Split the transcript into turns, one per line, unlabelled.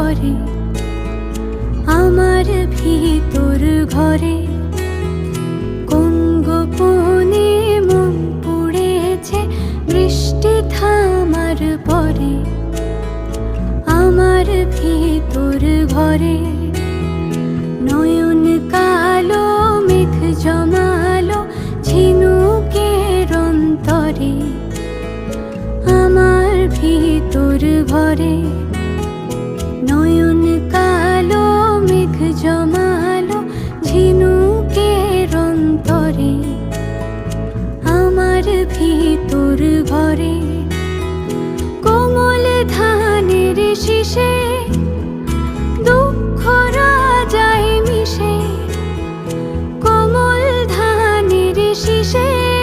করে আমার ভিতর ঘরে। কোন গোপনে মন পুড়েছে বৃষ্টি থামার পরে আমার ভিতর ঘরে। নয়ন কালো মেঘ জমালো ঝিনুকের অন্তরে আমার ভিতর ঘরে। নয়ন কালো মেঘ জমালো ঝিনুকের অন্তরে আমার ভিতর ঘরে। কোমল ধানের শীষে